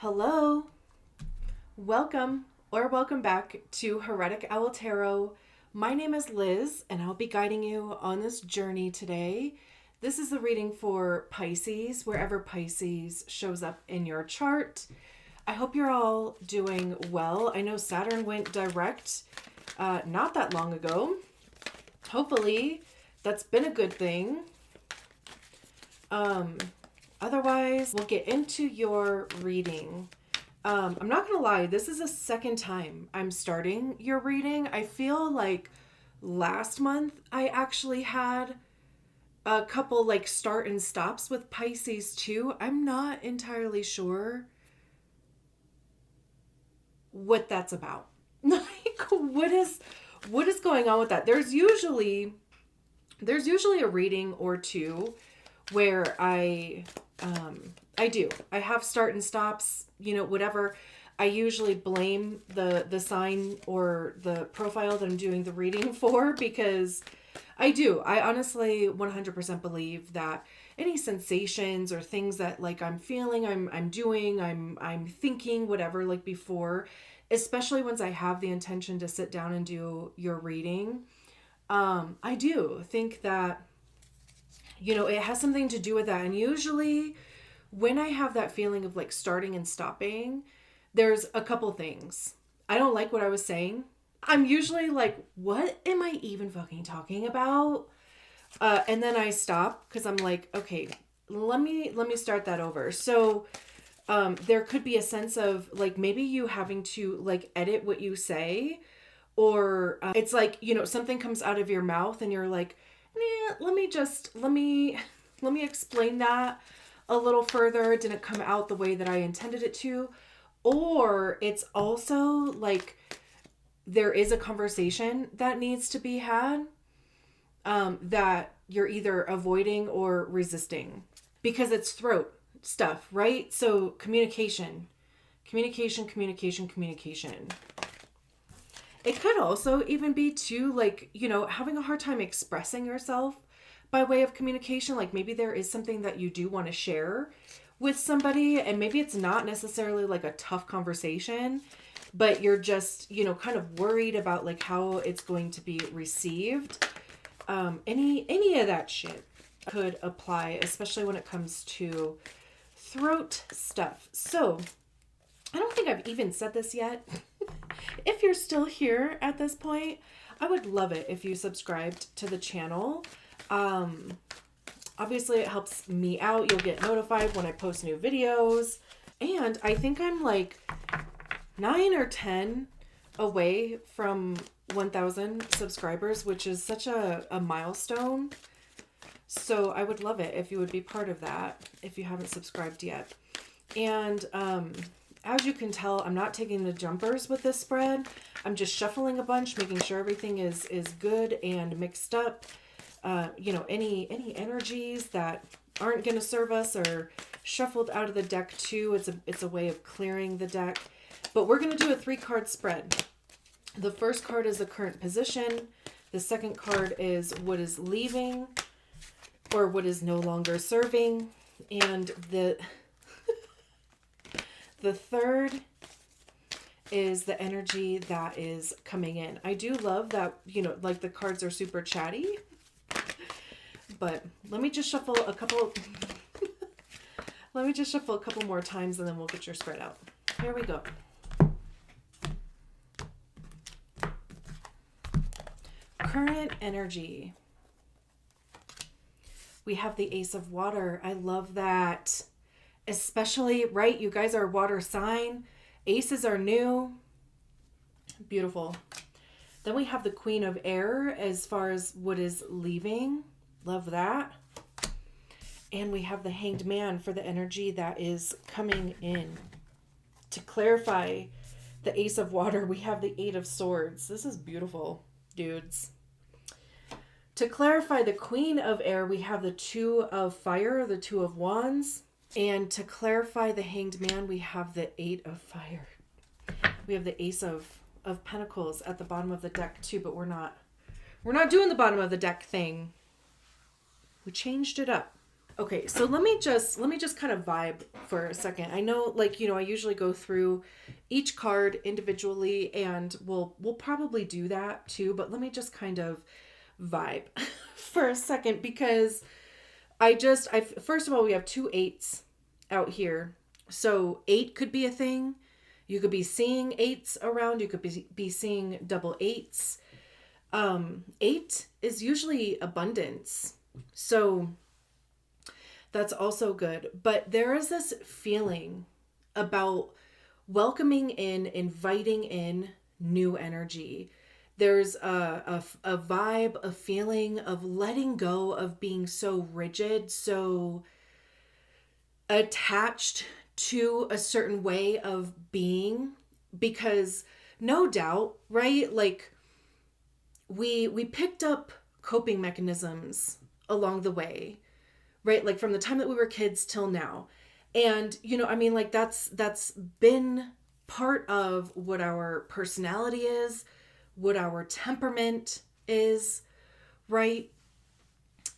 Hello, welcome back to Heretic Owl Tarot. My name is Liz, and I'll be guiding you on this journey today. This is the reading for Pisces, wherever Pisces shows up in your chart. I hope you're all doing well. I know Saturn went direct not that long ago. Hopefully, that's been a good thing. Otherwise, we'll get into your reading. I'm not gonna lie, this is the second time I'm starting your reading. I feel like last month I actually had a couple like start and stops with Pisces too. I'm not entirely sure what that's about. Like what is going on with that? There's usually a reading or two where I have start and stops, whatever. I usually blame the sign or the profile that I'm doing the reading for, because I honestly 100% believe that any sensations or things that like I'm feeling, I'm doing, I'm thinking, whatever, like before, especially once I have the intention to sit down and do your reading, I do think that it has something to do with that. And usually when I have that feeling of like starting and stopping, there's a couple things. I don't like what I was saying. I'm usually like, what am I even fucking talking about? And then I stop because I'm like, okay, let me start that over. So there could be a sense of like maybe you having to like edit what you say, or it's like, something comes out of your mouth and you're like, let me explain that a little further. It didn't come out the way that I intended it to. Or it's also like there is a conversation that needs to be had, that you're either avoiding or resisting because it's throat stuff, right? So communication. It could also even be too, like, having a hard time expressing yourself by way of communication. Like maybe there is something that you do want to share with somebody, and maybe it's not necessarily like a tough conversation, but you're just, kind of worried about like how it's going to be received. Any of that shit could apply, especially when it comes to throat stuff. So I don't think I've even said this yet. If you're still here at this point, I would love it if you subscribed to the channel. Obviously it helps me out. You'll get notified when I post new videos. And I think I'm like 9 or 10 away from 1,000 subscribers, which is such a milestone. So I would love it if you would be part of that if you haven't subscribed yet. And as you can tell, I'm not taking the jumpers with this spread. I'm just shuffling a bunch, making sure everything is good and mixed up. Any energies that aren't going to serve us are shuffled out of the deck too. It's a way of clearing the deck. But we're going to do a 3-card spread. The first card is the current position. The second card is what is leaving or what is no longer serving. And the third is the energy that is coming in. I do love that, like the cards are super chatty. But let me just shuffle a couple more times and then we'll get your spread out. Here we go. Current energy. We have the Ace of Water. I love that. Especially, right? You guys are a water sign. Aces are new. Beautiful. Then we have the Queen of Air as far as what is leaving. Love that. And we have the Hanged Man for the energy that is coming in. To clarify the Ace of Water, we have the Eight of Swords. This is beautiful, dudes. To clarify the Queen of Air, we have the Two of Fire, the Two of Wands. And to clarify the Hanged Man, we have the Eight of Fire. We have the Ace of Pentacles at the bottom of the deck too, but we're not doing the bottom of the deck thing. We changed it up. Okay, so let me just kind of vibe for a second. I know, like, I usually go through each card individually, and we'll probably do that too, but let me just kind of vibe for a second, because I first of all, we have two eights out here. So eight could be a thing. You could be seeing eights around, you could be seeing double eights. Eight is usually abundance. So that's also good. But there is this feeling about welcoming in, inviting in new energy. There's a vibe, a feeling of letting go of being so rigid, so attached to a certain way of being, because no doubt, right? Like we picked up coping mechanisms along the way, right? Like from the time that we were kids till now. And I mean, like that's been part of what our personality is, what our temperament is, right?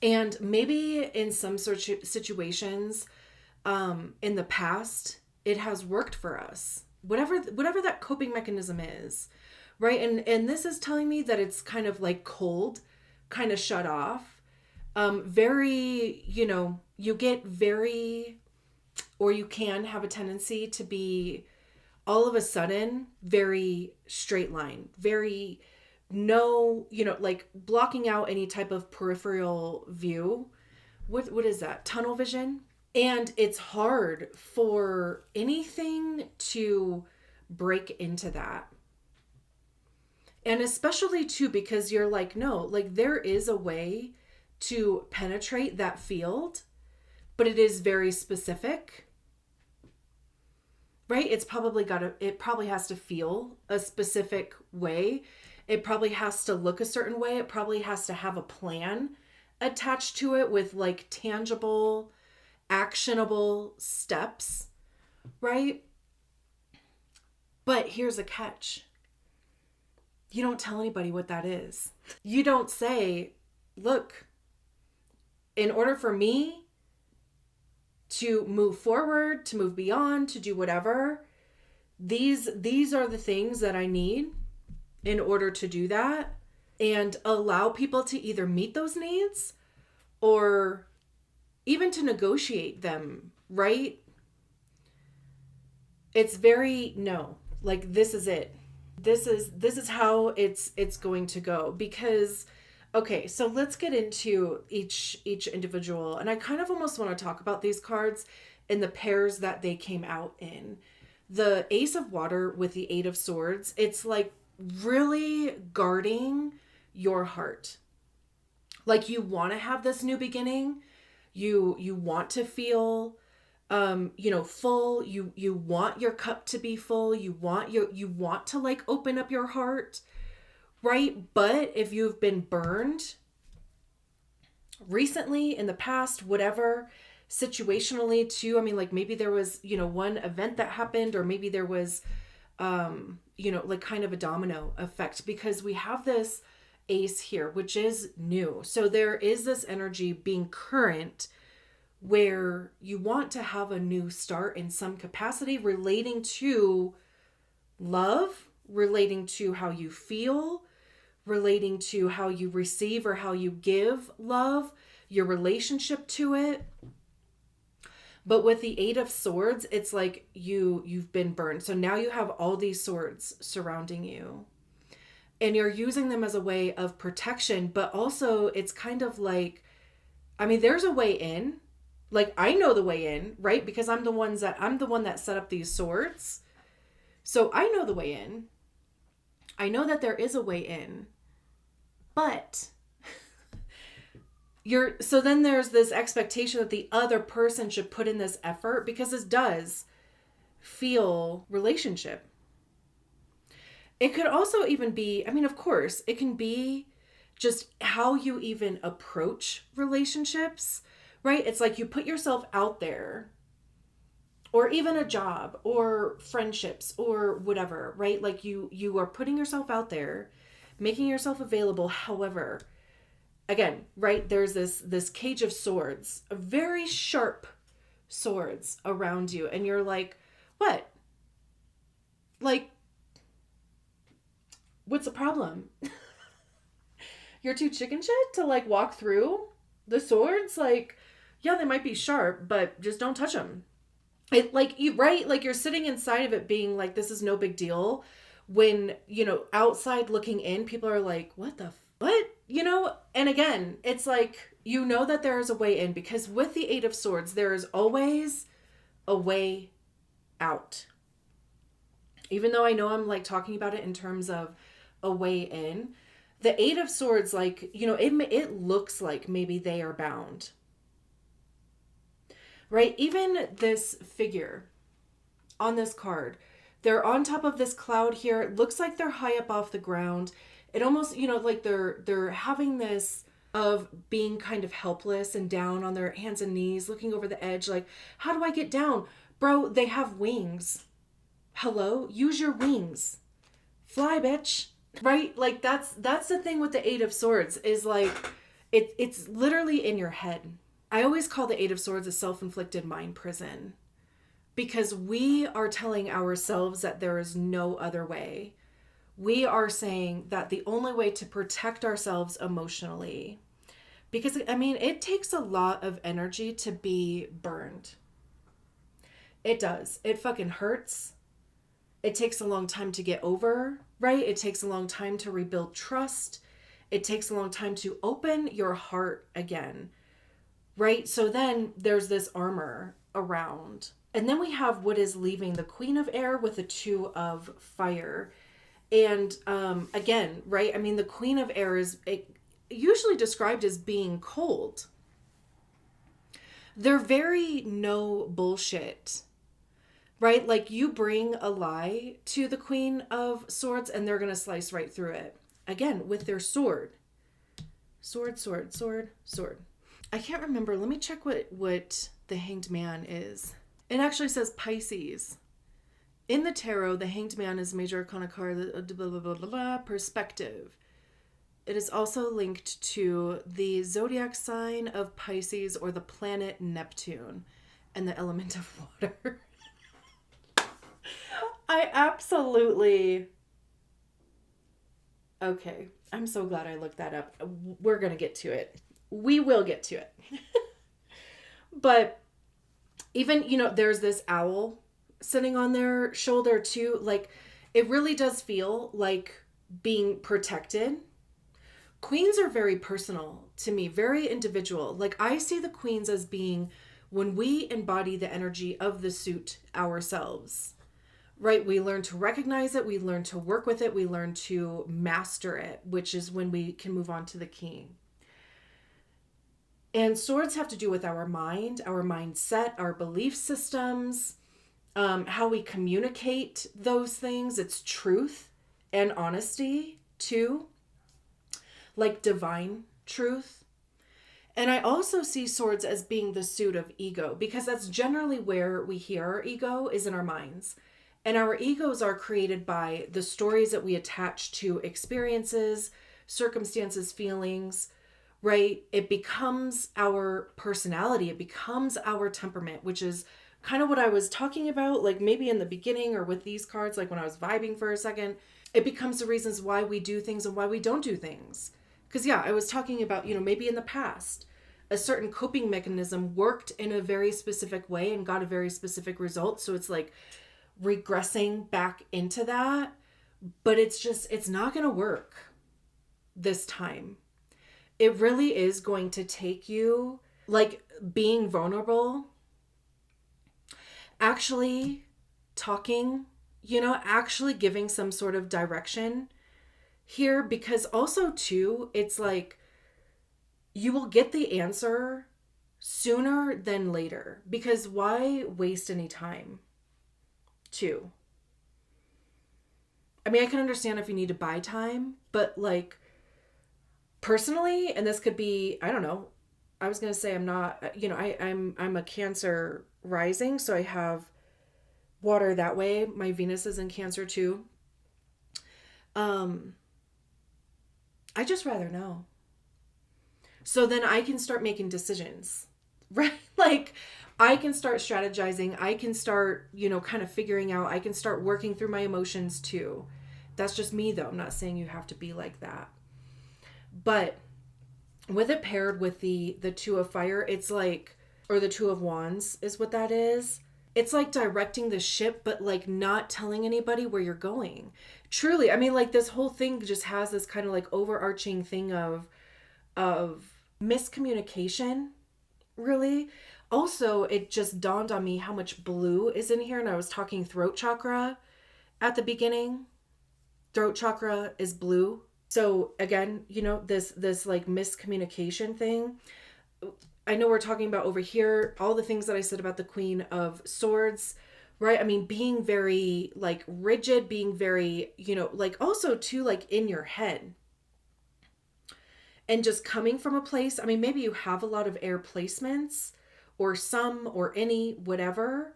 And maybe in some sort of situations, in the past, it has worked for us. Whatever that coping mechanism is, right? And this is telling me that it's kind of like cold, kind of shut off. Very, you get very, or you can have a tendency to be all of a sudden very straight line, very no, like blocking out any type of peripheral view. What is that? Tunnel vision? And it's hard for anything to break into that. And especially too, because you're like, no, like there is a way to penetrate that field, but it is very specific, right? It probably has to feel a specific way. It probably has to look a certain way. It probably has to have a plan attached to it with like tangible, actionable steps, right? But here's a catch. You don't tell anybody what that is. You don't say, look, in order for me to move forward, to move beyond, to do whatever, these are the things that I need in order to do that, and allow people to either meet those needs or even to negotiate them, right? It's very no, like this is it. This is how it's going to go. Because okay, so let's get into each individual, and I kind of almost want to talk about these cards in the pairs that they came out in. The Ace of Water with the Eight of Swords, it's like really guarding your heart. Like you want to have this new beginning. You want to feel full. You want your cup to be full. You want to like open up your heart, right? But if you've been burned recently, in the past, whatever, situationally too, I mean, like maybe there was, one event that happened, or maybe there was like kind of a domino effect, because we have this ace here, which is new. So there is this energy being current where you want to have a new start in some capacity, relating to love, relating to how you feel, relating to how you receive or how you give love, your relationship to it. But with the Eight of Swords, it's like you've been burned. So now you have all these swords surrounding you. And you're using them as a way of protection, but also it's kind of like, I mean, there's a way in. Like I know the way in, right? Because I'm the one that set up these swords. So I know the way in. I know that there is a way in. But so then there's this expectation that the other person should put in this effort, because this does feel relationship. It could also even be, I mean, of course, it can be just how you even approach relationships, right? It's like you put yourself out there, or even a job or friendships or whatever, right? Like you are putting yourself out there, making yourself available. However, again, right? There's this cage of swords, very sharp swords around you, and you're like, what? Like, what's the problem? You're too chicken shit to like walk through the swords? Like, yeah, they might be sharp, but just don't touch them. It like you right, like you're sitting inside of it being like this is no big deal, when outside looking in, people are like, what the what? And again, it's like, that there is a way in, because with the Eight of Swords there is always a way out. Even though I know I'm like talking about it in terms of a way in, the Eight of Swords, like, it looks like maybe they are bound, right? Even this figure on this card, they're on top of this cloud here. It looks like they're high up off the ground. It almost, like they're having this of being kind of helpless and down on their hands and knees, looking over the edge, like, how do I get down? Bro, they have wings. Hello? Use your wings. Fly, bitch. Right? Like, that's the thing with the Eight of Swords, is like, it's literally in your head. I always call the Eight of Swords a self-inflicted mind prison, because we are telling ourselves that there is no other way. We are saying that the only way to protect ourselves emotionally, because it takes a lot of energy to be burned. It does. It fucking hurts. It takes a long time to get over, right? It takes a long time to rebuild trust. It takes a long time to open your heart again, right? So then there's this armor around. And then we have what is leaving, the Queen of Air with the Two of Fire. And again, right? The Queen of Air is usually described as being cold. They're very no bullshit, right? Like, you bring a lie to the Queen of Swords and they're going to slice right through it. Again, with their sword. Sword, sword, sword, sword. I can't remember. Let me check what the Hanged Man is. It actually says Pisces. In the tarot, the Hanged Man is major arcana card, blah, blah, blah, blah, blah, perspective. It is also linked to the zodiac sign of Pisces, or the planet Neptune, and the element of water. I absolutely... Okay, I'm so glad I looked that up. We're going to get to it. We will get to it. But even, there's this owl sitting on their shoulder too. Like, it really does feel like being protected. Queens are very personal to me, very individual. Like, I see the queens as being when we embody the energy of the suit ourselves, right? We learn to recognize it. We learn to work with it. We learn to master it, which is when we can move on to the king. And swords have to do with our mind, our mindset, our belief systems, how we communicate those things. It's truth and honesty too, like divine truth. And I also see swords as being the suit of ego, because that's generally where we hear our ego, is in our minds. And our egos are created by the stories that we attach to experiences, circumstances, feelings, right? It becomes our personality. It becomes our temperament, which is kind of what I was talking about, like maybe in the beginning, or with these cards, like when I was vibing for a second. It becomes the reasons why we do things and why we don't do things. Because yeah, I was talking about, maybe in the past, a certain coping mechanism worked in a very specific way and got a very specific result. So it's like regressing back into that, but it's not going to work this time. It really is going to take you, like, being vulnerable, actually talking, actually giving some sort of direction here, because also too, it's like you will get the answer sooner than later, because why waste any time too? I can understand if you need to buy time, but like, personally, and this could be, I don't know, I was going to say I'm not, I'm a Cancer rising, so I have water that way. My Venus is in Cancer too. I just rather know. So then I can start making decisions, right? Like I can start strategizing. I can start, kind of figuring out. I can start working through my emotions too. That's just me though. I'm not saying you have to be like that. But with it paired with the two of fire, it's like, or the two of wands is what that is. It's like directing the ship, but like not telling anybody where you're going. Truly, I mean, like this whole thing just has this kind of like overarching thing of miscommunication, really. Also, it just dawned on me how much blue is in here, and I was talking throat chakra at the beginning. Throat chakra is blue. So again, this like miscommunication thing. I know we're talking about over here all the things that I said about the Queen of Swords, right? I mean, being very like rigid, being very, like also too like in your head. And just coming from a place, I mean, maybe you have a lot of air placements or some or any, whatever.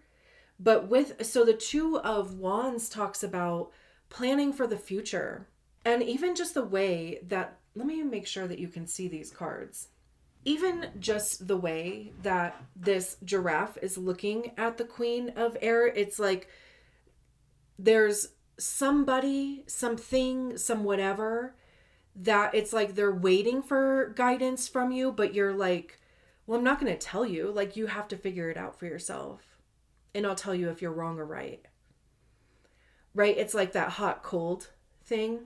But so the Two of Wands talks about planning for the future. And even just the way that, let me make sure that you can see these cards. Even just the way that this giraffe is looking at the Queen of Air, it's like there's somebody, something, some whatever that it's like they're waiting for guidance from you, but you're like, well, I'm not going to tell you. Like, you have to figure it out for yourself. And I'll tell you if you're wrong or right. Right? It's like that hot cold thing.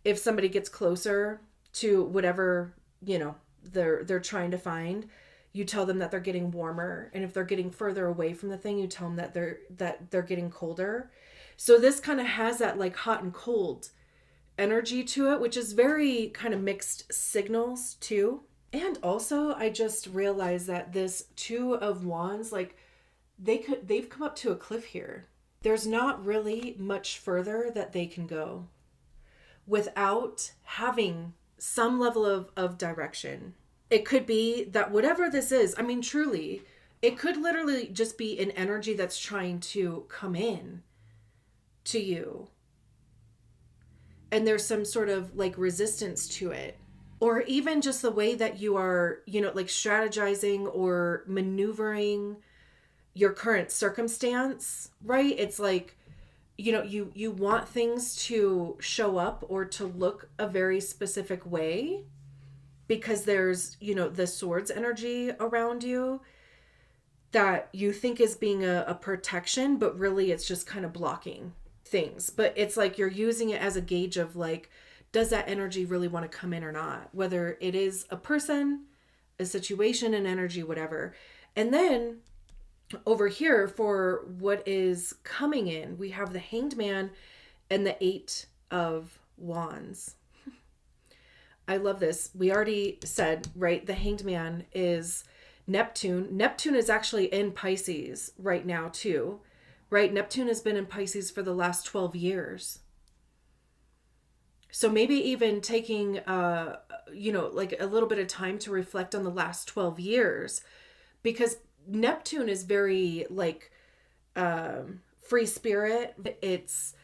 If somebody gets closer to whatever, they're trying to find, you tell them that they're getting warmer. And if they're getting further away from the thing, you tell them that they're getting colder. So this kind of has that like hot and cold energy to it, which is very kind of mixed signals too. And also I just realized that this Two of Wands, like they've come up to a cliff here. There's not really much further that they can go without having some level of direction. It could be that whatever this is, I mean, truly, it could literally just be an energy that's trying to come in to you. And there's some sort of like resistance to it. Or even just the way that you are, like strategizing or maneuvering your current circumstance, right? It's like, you want things to show up or to look a very specific way because there's, the swords energy around you that you think is being a protection, but really it's just kind of blocking things. But it's like you're using it as a gauge of like, does that energy really want to come in or not? Whether it is a person, a situation, an energy, whatever. And then over here for what is coming in, we have the Hanged Man and the Eight of Wands. I love this. We already said, right? The Hanged Man is Neptune. Neptune is actually in Pisces right now too, right? Neptune has been in Pisces for the last 12 years. So maybe even taking, like a little bit of time to reflect on the last 12 years, because Neptune is very like free spirit. It's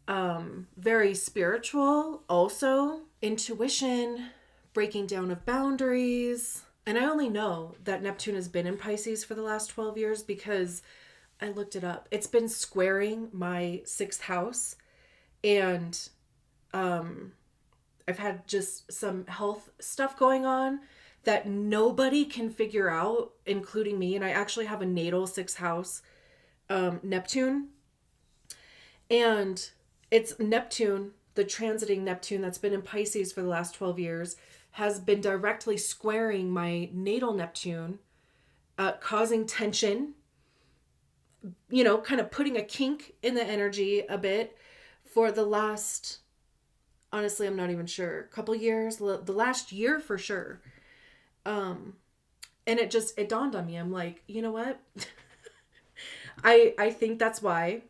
very spiritual, also intuition, breaking down of boundaries. And I only know that Neptune has been in Pisces for the last 12 years because I looked it up. It's been squaring my 6th house, and I've had just some health stuff going on that nobody can figure out, including me. And I actually have a natal 6th house Neptune. And it's Neptune, the transiting Neptune that's been in Pisces for the last 12 years, has been directly squaring my natal Neptune, causing tension, kind of putting a kink in the energy a bit for the last, honestly, I'm not even sure, couple years, the last year for sure. And it dawned on me. I'm like, you know what? I think that's why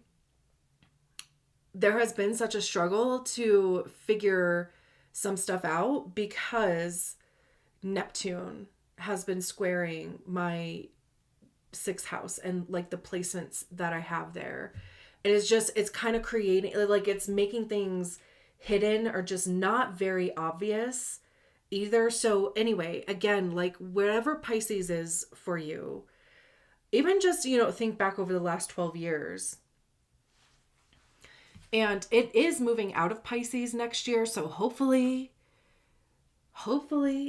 there has been such a struggle to figure some stuff out, because Neptune has been squaring my 6th house and like the placements that I have there. And it's kind of creating, like it's making things hidden or just not very obvious either. So anyway, again, like wherever Pisces is for you, even just, think back over the last 12 years. And it is moving out of Pisces next year. So hopefully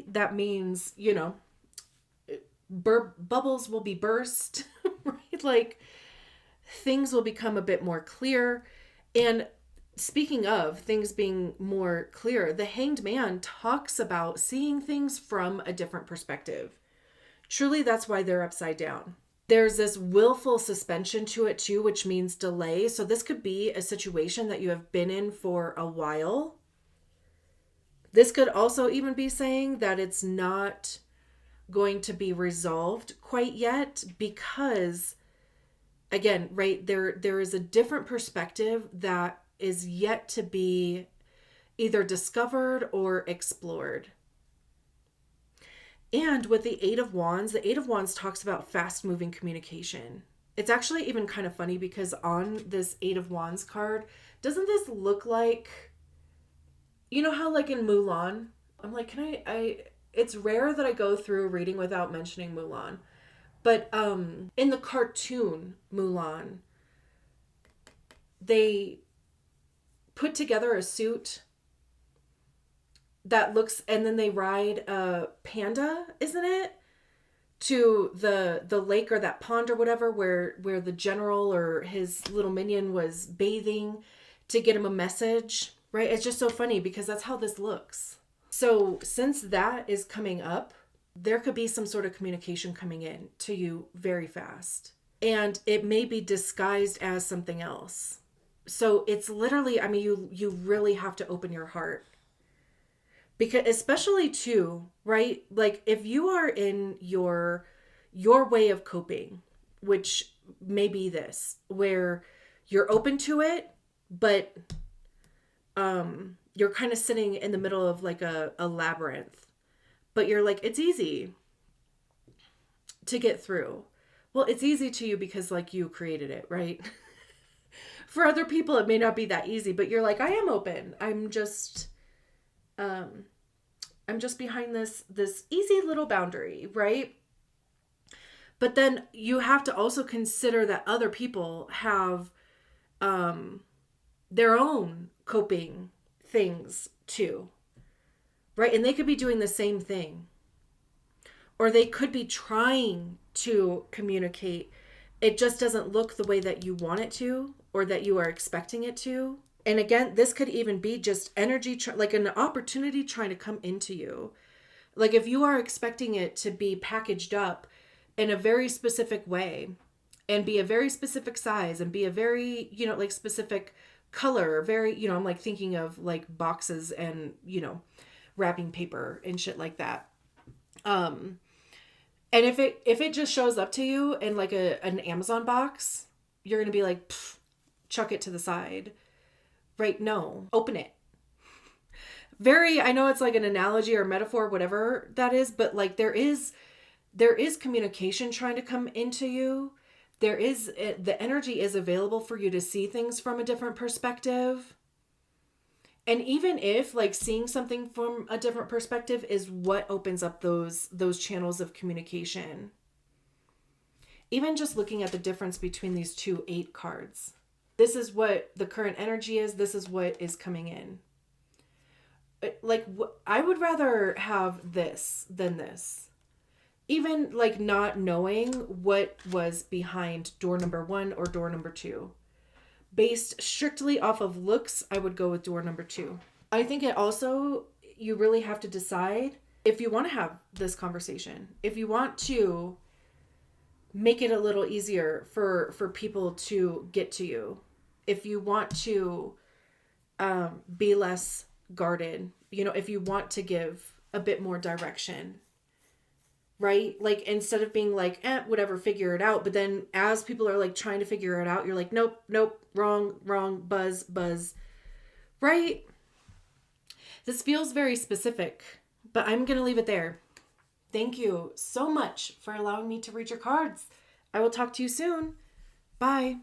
that means, bubbles will be burst, right? Like things will become a bit more clear. And speaking of things being more clear, the Hanged Man talks about seeing things from a different perspective. Truly, that's why they're upside down. There's this willful suspension to it too, which means delay. So this could be a situation that you have been in for a while. This could also even be saying that it's not going to be resolved quite yet because, again, right, there is a different perspective that is yet to be either discovered or explored. And with the Eight of Wands talks about fast-moving communication. It's actually even kind of funny because on this Eight of Wands card, doesn't this look like, how like in Mulan? I'm like, it's rare that I go through a reading without mentioning Mulan. But in the cartoon Mulan, they put together a suit that looks, and then they ride a panda, isn't it? To the lake or that pond or whatever where the general or his little minion was bathing to get him a message, right? It's just so funny because that's how this looks. So since that is coming up, there could be some sort of communication coming in to you very fast. And it may be disguised as something else. So it's literally, you really have to open your heart. Because especially too, right? Like if you are in your way of coping, which may be this, where you're open to it, but you're kind of sitting in the middle of like a labyrinth, but you're like, it's easy to get through. Well, it's easy to you because like you created it, right? For other people, it may not be that easy, but you're like, I am open. I'm just behind this easy little boundary, right? But then you have to also consider that other people have their own coping things too, right? And they could be doing the same thing, or they could be trying to communicate. It just doesn't look the way that you want it to, or that you are expecting it to. And again, this could even be just energy, like an opportunity trying to come into you. Like if you are expecting it to be packaged up in a very specific way and be a very specific size and be a very, like specific color, very, I'm like thinking of like boxes and, wrapping paper and shit like that. And if it just shows up to you in like an Amazon box, you're going to be like, chuck it to the side. Right? No, open it. I know it's like an analogy or metaphor, whatever that is, but like there is communication trying to come into you. The energy is available for you to see things from a different perspective. And even if like seeing something from a different perspective is what opens up those channels of communication. Even just looking at the difference between these 2 8 cards. This is what the current energy is. This is what is coming in. Like, I would rather have this than this. Even like not knowing what was behind door number 1 or door number 2. Based strictly off of looks, I would go with door number 2. I think it also, you really have to decide if you want to have this conversation. If you want to make it a little easier for people to get to you. If you want to be less guarded, if you want to give a bit more direction, right? Like instead of being like, whatever, figure it out. But then as people are like trying to figure it out, you're like, nope, wrong, buzz, right? This feels very specific, but I'm going to leave it there. Thank you so much for allowing me to read your cards. I will talk to you soon. Bye.